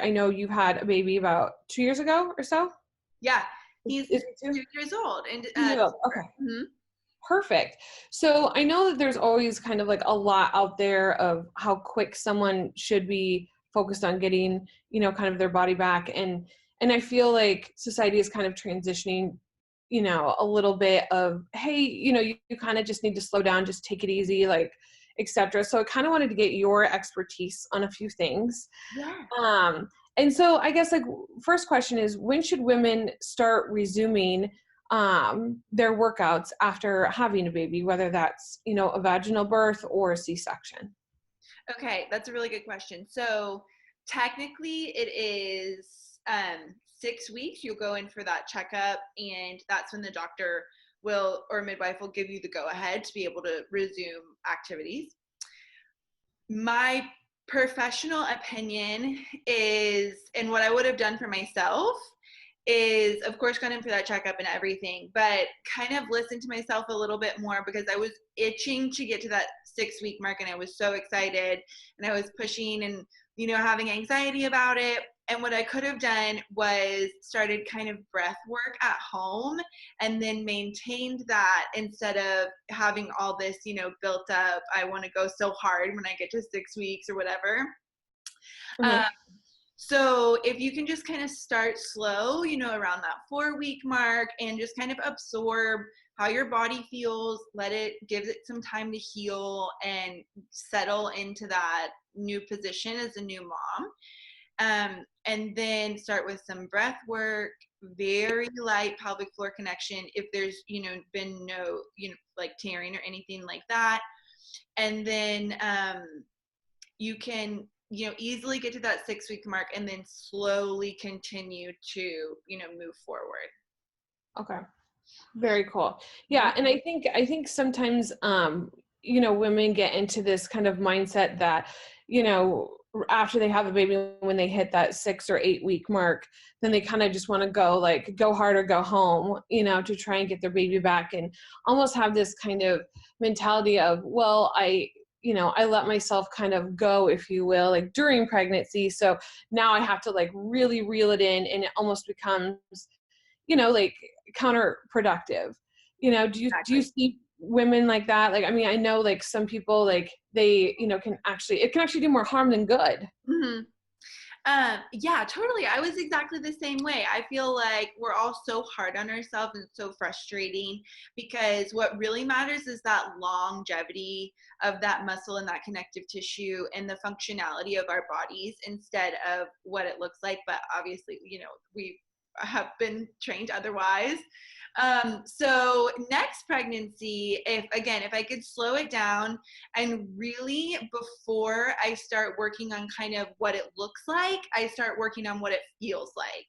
I know you've had a baby about 2 years ago or so? Yeah, he's Is it 2? 2 years old, and 2 years old. Okay. mhm. Perfect. So I know that there's always kind of like a lot out there of how quick someone should be focused on getting, kind of their body back. And I feel like society is kind of transitioning, a little bit of, hey, you kind of just need to slow down, just take it easy, like, etc. So I kind of wanted to get your expertise on a few things. Yeah. Um, and so I guess like first question is, when should women start resuming their workouts after having a baby, whether that's, a vaginal birth or a C-section? Okay, that's a really good question. So technically it is 6 weeks. You'll go in for that checkup, and that's when the doctor will, or midwife will, give you the go ahead to be able to resume activities. My professional opinion is, and what I would have done for myself is, of course, gone in for that checkup and everything, but kind of listened to myself a little bit more, because I was itching to get to that 6 week mark, and I was so excited, and I was pushing and, having anxiety about it. And what I could have done was started kind of breath work at home, and then maintained that, instead of having all this, built up, I want to go so hard when I get to 6 weeks or whatever. Mm-hmm. So if you can just kind of start slow, around that 4 week mark, and just kind of absorb how your body feels, give it some time to heal and settle into that new position as a new mom. And then start with some breath work, very light pelvic floor connection, if there's, been no, like tearing or anything like that. And then you can, easily get to that 6 week mark, and then slowly continue to, move forward. Okay. Very cool. Yeah. And I think sometimes, women get into this kind of mindset that, after they have a baby, when they hit that 6 or 8 week mark, then they kind of just want to go hard or go home, to try and get their baby back, and almost have this kind of mentality of, well, I let myself kind of go, if you will, like during pregnancy. So now I have to like really reel it in, and it almost becomes, like counterproductive. Do you see women like that? Like, I mean, I know like some people, like they, it can actually do more harm than good. Mm-hmm. Yeah, totally. I was exactly the same way. I feel like we're all so hard on ourselves, and so frustrating, because what really matters is that longevity of that muscle and that connective tissue, and the functionality of our bodies, instead of what it looks like. But obviously, we have been trained otherwise. So next pregnancy, if I could slow it down, and really, before I start working on kind of what it looks like, I start working on what it feels like.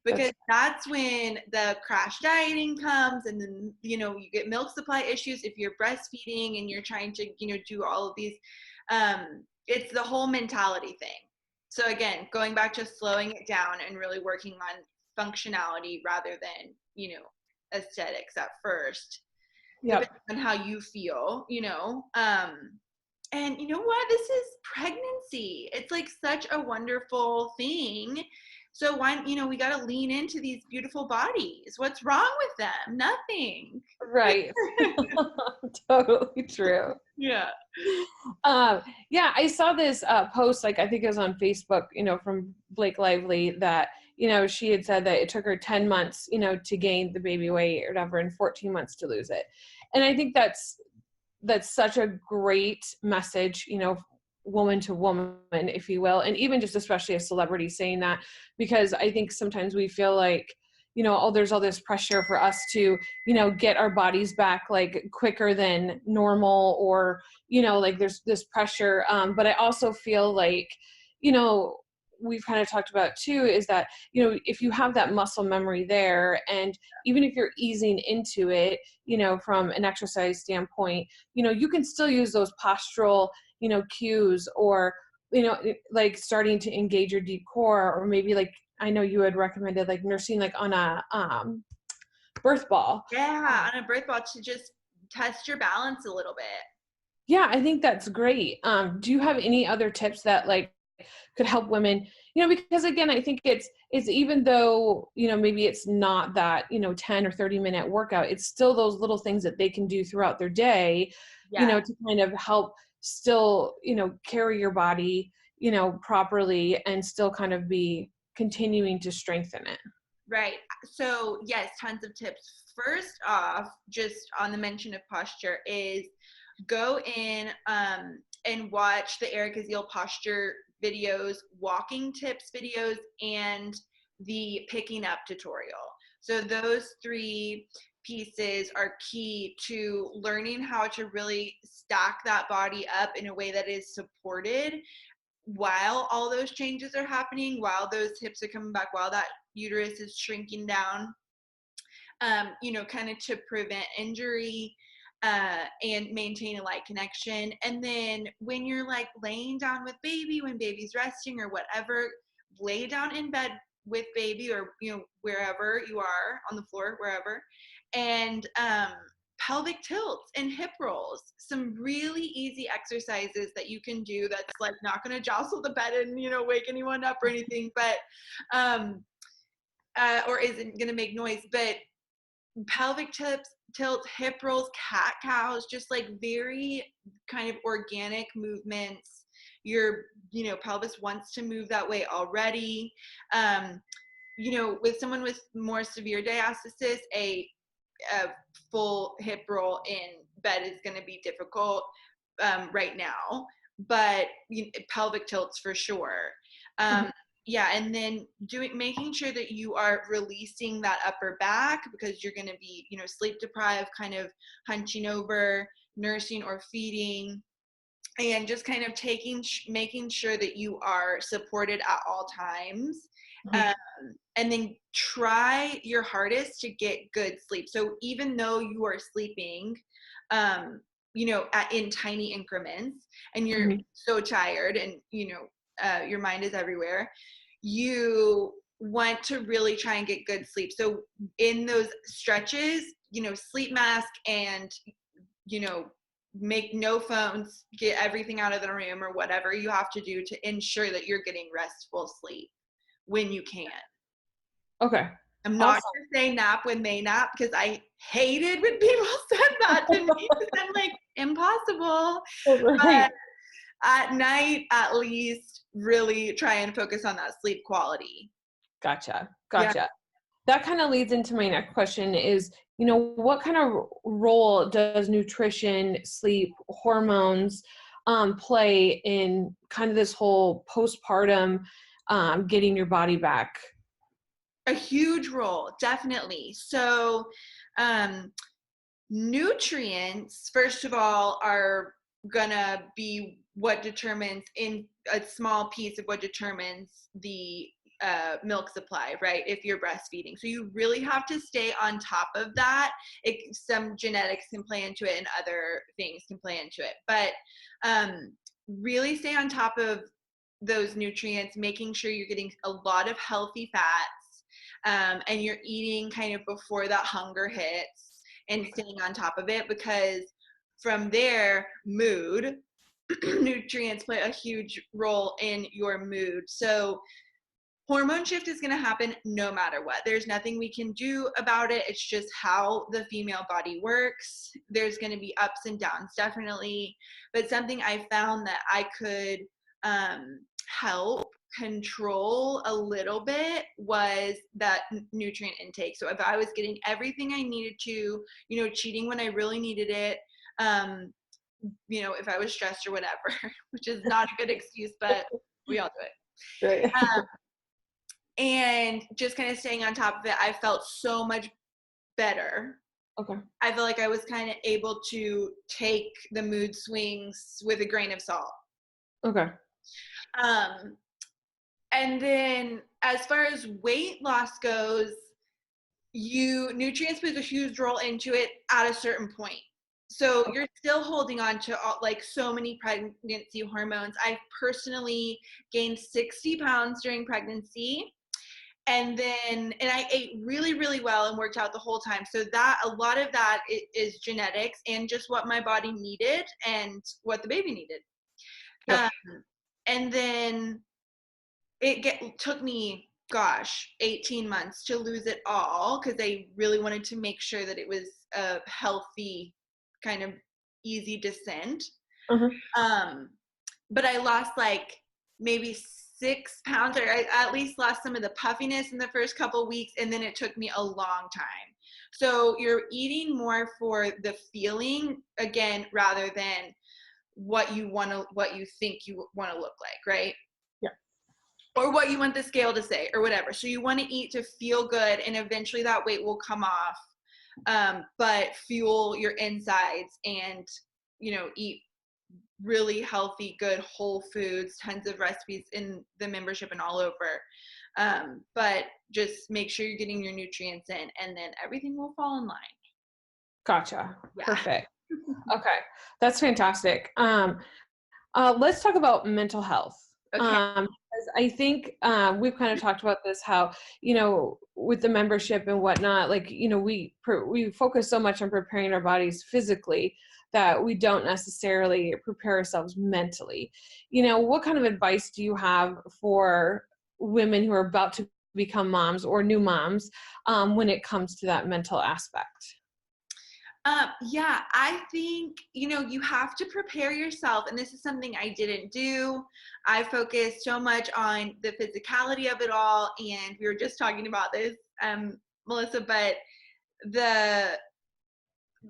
Because that's when the crash dieting comes, and then, you get milk supply issues if you're breastfeeding and you're trying to, do all of these. It's the whole mentality thing. So again, going back to slowing it down and really working on functionality rather than, aesthetics at first. Yep. Depending on how you feel, and you know what? This is pregnancy. It's like such a wonderful thing. So why, we got to lean into these beautiful bodies. What's wrong with them? Nothing. Right. Totally true. Yeah. Yeah, I saw this post, like I think it was on Facebook, from Blake Lively, that, she had said that it took her 10 months, to gain the baby weight or whatever, and 14 months to lose it. And I think that's such a great message, woman to woman, if you will, and even just especially a celebrity saying that, because I think sometimes we feel like, there's all this pressure for us to, get our bodies back like quicker than normal, or, like there's this pressure. But I also feel like, we've kind of talked about too, is that, if you have that muscle memory there, and even if you're easing into it, from an exercise standpoint, you can still use those postural, cues, or, like starting to engage your deep core, or maybe like, I know you had recommended like nursing, like on a birth ball. Yeah, on a birth ball, to just test your balance a little bit. Yeah, I think that's great. Do you have any other tips that like could help women, because again, I think it's even though, maybe it's not that, 10 or 30-minute workout, it's still those little things that they can do throughout their day, Yeah. to kind of help still, carry your body, properly and still kind of be continuing to strengthen it. Right. So yes, tons of tips. First off, just on the mention of posture, is go in and watch the Erica Zeal posture videos, walking tips videos, and the picking up tutorial. So those 3 pieces are key to learning how to really stack that body up in a way that is supported while all those changes are happening, while those hips are coming back, while that uterus is shrinking down, kind of to prevent injury and maintain a light connection. And then when you're like laying down with baby, when baby's resting or whatever, lay down in bed with baby, or wherever you are, on the floor, wherever, and pelvic tilts and hip rolls, some really easy exercises that you can do that's like not going to jostle the bed and wake anyone up or anything, but or isn't going to make noise, but pelvic tilts, hip rolls, cat cows, just like very kind of organic movements. Your pelvis wants to move that way already. With someone with more severe diastasis, a full hip roll in bed is going to be difficult right now, but pelvic tilts for sure. Yeah, and then making sure that you are releasing that upper back, because you're going to be sleep deprived, kind of hunching over, nursing or feeding, and just kind of making sure that you are supported at all times. And then try your hardest to get good sleep. So even though you are sleeping, in tiny increments, and you're so tired, and your mind is everywhere, you want to really try and get good sleep. So in those stretches, sleep mask, and make no phones, get everything out of the room, or whatever you have to do to ensure that you're getting restful sleep when you can. Okay. I'm not going to say nap when they nap, because I hated when people said that to me, because I'm like, impossible. Right. But at night, at least, really try and focus on that sleep quality. Gotcha. Yeah. That kind of leads into my next question is, what kind of role does nutrition, sleep, hormones play in kind of this whole postpartum getting your body back? A huge role, definitely. So nutrients, first of all, are gonna be what determines, in a small piece of what determines the milk supply, right? If you're breastfeeding. So you really have to stay on top of that. Some genetics can play into it, and other things can play into it. But really stay on top of those nutrients, making sure you're getting a lot of healthy fats, and you're eating kind of before that hunger hits, and staying on top of it, because from there, mood, nutrients play a huge role in your mood. So hormone shift is going to happen no matter what. There's nothing we can do about it. It's just how the female body works. There's going to be ups and downs, definitely. But something I found that I could help control a little bit was that nutrient intake. So if I was getting everything I needed to, cheating when I really needed it, if I was stressed or whatever, which is not a good excuse, but we all do it. Right. And just kind of staying on top of it, I felt so much better. Okay. I feel like I was kind of able to take the mood swings with a grain of salt. Okay. And then as far as weight loss goes, nutrients plays a huge role into it at a certain point. So you're still holding on to like so many pregnancy hormones. I personally gained 60 pounds during pregnancy. And I ate really, really well and worked out the whole time. So that a lot of that is genetics and just what my body needed and what the baby needed. Yep. And then took me, 18 months to lose it all, because I really wanted to make sure that it was a healthy, kind of easy descent. Um, but I lost like maybe 6 pounds, or I at least lost some of the puffiness in the first couple weeks, and then it took me a long time. So you're eating more for the feeling again, rather than what you think you want to look like, right? Yeah. Or what you want the scale to say, or whatever. So you want to eat to feel good, and eventually that weight will come off. But fuel your insides, and eat really healthy, good, whole foods, tons of recipes in the membership and all over. But just make sure you're getting your nutrients in, and then everything will fall in line. Gotcha. Yeah. Perfect. Okay. That's fantastic. Let's talk about mental health. Okay. Because I think we've kind of talked about this, how, with the membership and whatnot, like, we focus so much on preparing our bodies physically that we don't necessarily prepare ourselves mentally. What kind of advice do you have for women who are about to become moms or new moms when it comes to that mental aspect? Yeah, I think, you have to prepare yourself. And this is something I didn't do. I focused so much on the physicality of it all. And we were just talking about this, Melissa, but the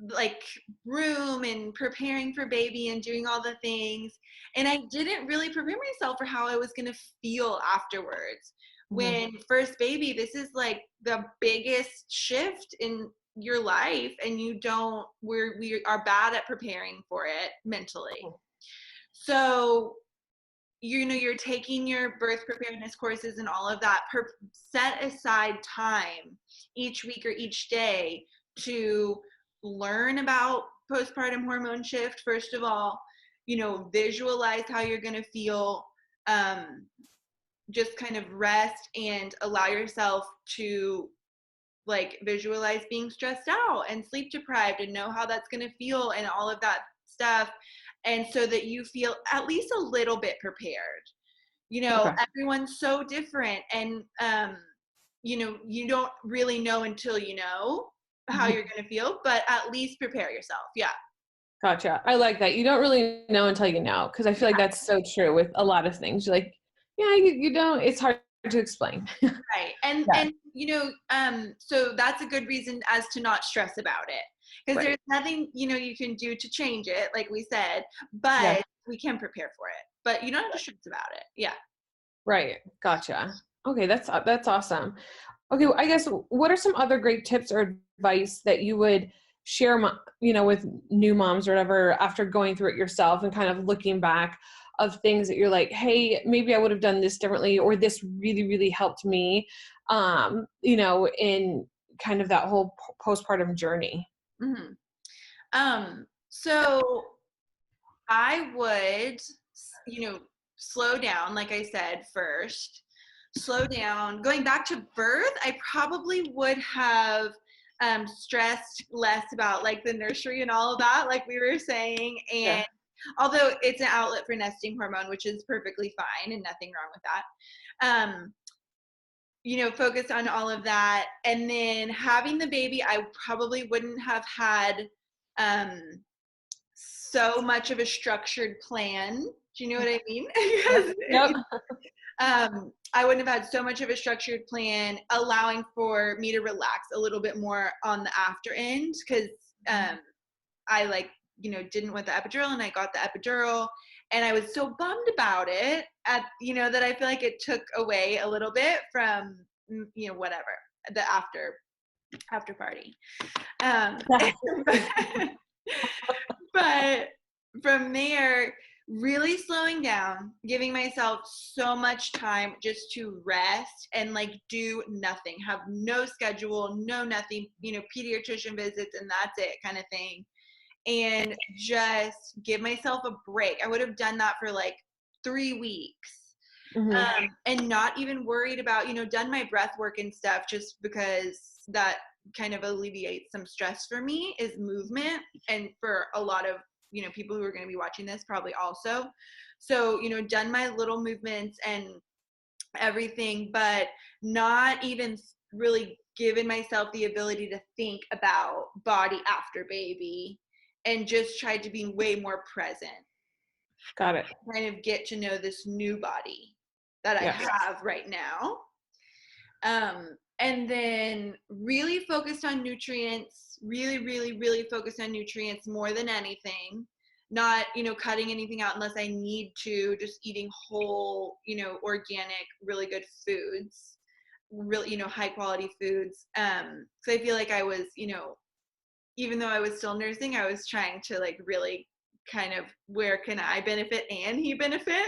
like room and preparing for baby and doing all the things. And I didn't really prepare myself for how I was going to feel afterwards. When first baby, this is like the biggest shift in your life, and we are bad at preparing for it mentally. So you're taking your birth preparedness courses and all of that. Set aside time each week or each day to learn about postpartum hormone shift. First of all, visualize how you're going to feel. Just kind of rest and allow yourself to like visualize being stressed out and sleep deprived, and know how that's going to feel and all of that stuff. And so that you feel at least a little bit prepared. Okay. Everyone's so different, and you don't really know until you know how you're going to feel, but at least prepare yourself. Yeah. Gotcha. I like that. You don't really know until you know, because I feel like that's so true with a lot of things. You're like, yeah, you don't, it's hard to explain. Right. And so that's a good reason as to not stress about it, because there's nothing, you can do to change it, like we said, but we can prepare for it, but you don't have to stress about it. Yeah. Right. Gotcha. Okay. That's awesome. Okay. Well, I guess, what are some other great tips or advice that you would share, with new moms or whatever, after going through it yourself and kind of looking back, of things that you're like, hey, maybe I would have done this differently, or this really, really helped me, in kind of that whole postpartum journey? So I would, slow down, like I said, first, slow down. Going back to birth, I probably would have stressed less about like the nursery and all of that, like we were saying. And although it's an outlet for nesting hormone, which is perfectly fine and nothing wrong with that. Focus on all of that. And then having the baby, I probably wouldn't have had so much of a structured plan. Do you know what I mean? Yep. I wouldn't have had so much of a structured plan, allowing for me to relax a little bit more on the after end, because I didn't want the epidural, and I got the epidural, and I was so bummed about it that I feel like it took away a little bit from, whatever, the after party. But from there, really slowing down, giving myself so much time just to rest and like do nothing, have no schedule, no nothing, pediatrician visits and that's it kind of thing. And just give myself a break. I would have done that for like 3 weeks. And not even worried about, done my breath work and stuff, just because that kind of alleviates some stress for me, is movement. And for a lot of, people who are going to be watching this probably also. So, done my little movements and everything, but not even really given myself the ability to think about body after baby, and just tried to be way more present. Got it. Kind of get to know this new body that I have right now. And then really focused on nutrients, really focused on nutrients more than anything. Not, cutting anything out unless I need to, just eating whole, organic, really good foods, really, high quality foods. So I feel like I was, even though I was still nursing, I was trying to like really kind of, where can I benefit and he benefit?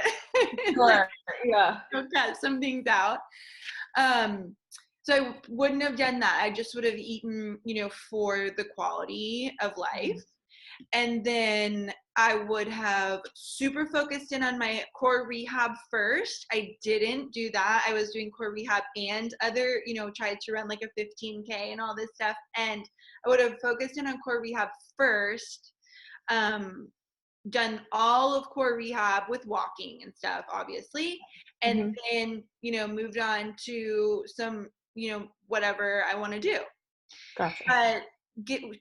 Sure. Yeah. Cut some things out. So I wouldn't have done that. I just would have eaten, for the quality of life. And then I would have super focused in on my core rehab first. I didn't do that. I was doing core rehab and other, tried to run like a 15K and all this stuff. And I would have focused in on core rehab first. Done all of core rehab with walking and stuff, obviously. And then, moved on to some, whatever I want to do. Gotcha. But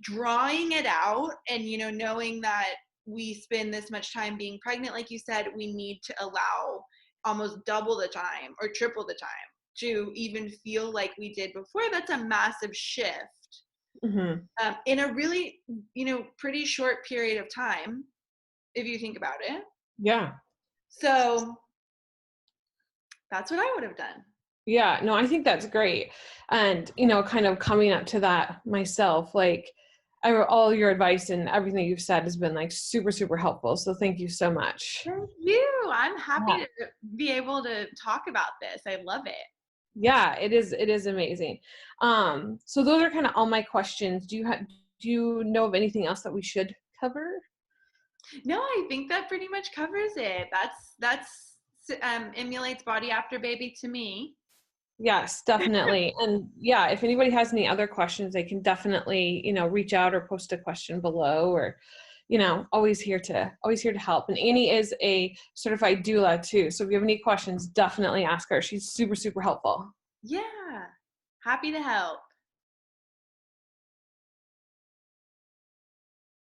drawing it out and, knowing that we spend this much time being pregnant, like you said, we need to allow almost double the time or triple the time to even feel like we did before. That's a massive shift in a really, pretty short period of time, if you think about it. Yeah. So that's what I would have done. Yeah, no, I think that's great. And, kind of coming up to that myself, like all your advice and everything you've said has been like super, super helpful. So thank you so much. Thank you. I'm happy to be able to talk about this. I love it. Yeah, it is amazing. So those are kind of all my questions. Do you know of anything else that we should cover? No, I think that pretty much covers it. That's emulates body after baby to me. Yes, definitely. And yeah, if anybody has any other questions, they can definitely, reach out or post a question below, or, always here to help. And Annie is a certified doula too. So if you have any questions, definitely ask her. She's super, super helpful. Yeah. Happy to help.